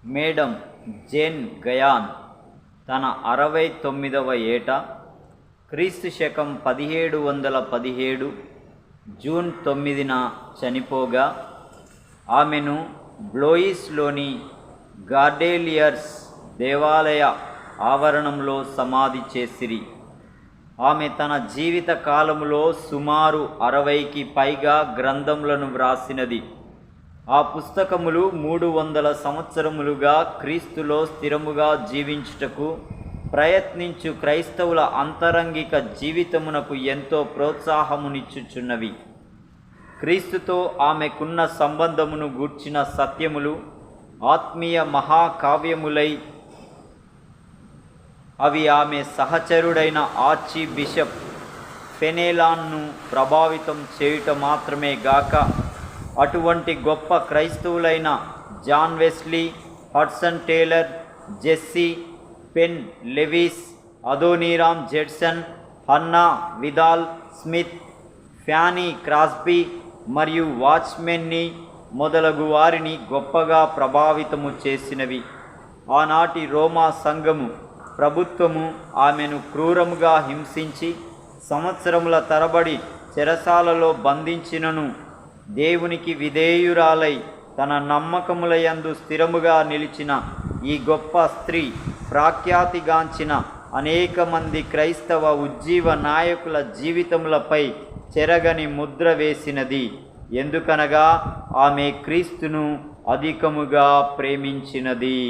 Madam Jane గయాన్ తన 69వ ఏట క్రీస్తు శకం 1717 జూన్ 9న చనిపోగా ఆమెను బ్లోయిస్లోని గార్డెలియర్స్ దేవాలయ ఆవరణంలో సమాధి చేసిరి. ఆమె తన జీవిత కాలములో సుమారు 60కి పైగా గ్రంథములను వ్రాసినది. ఆ పుస్తకములు 300 సంవత్సరములుగా క్రీస్తులో స్థిరముగా జీవించుటకు ప్రయత్నించు క్రైస్తవుల అంతరంగిక జీవితమునకు ఎంతో ప్రోత్సాహమునిచ్చుచున్నవి. క్రీస్తుతో ఆమెకున్న సంబంధమును గూర్చిన సత్యములు ఆత్మీయ మహాకావ్యములై అవి ఆమె సహచరుడైన ఆర్చి బిషప్ ఫెనేలాన్ను ప్రభావితం చేయుట మాత్రమే గాక అటువంటి గొప్ప క్రైస్తవులైన John Wesley, Hudson Taylor, Jessie Penn Lewis, Adoniram Judson, Hannah Whitall Smith, Fanny Crosby మరియు వాచ్మెన్ని మొదలగు వారిని గొప్పగా ప్రభావితము చేసినవి. ఆనాటి రోమా సంఘము ప్రభుత్వము ఆమెను క్రూరముగా హింసించి సంవత్సరముల తరబడి చెరసాలలో బంధించినను దేవునికి విధేయురాలై తన నమ్మకములయందు స్థిరముగా నిలిచిన ఈ గొప్ప స్త్రీ ప్రఖ్యాతిగాంచిన అనేక మంది క్రైస్తవ ఉజ్జీవ నాయకుల జీవితములపై చెరగని ముద్ర వేసినది. ఎందుకనగా ఆమె క్రీస్తును అధికముగా ప్రేమించినది.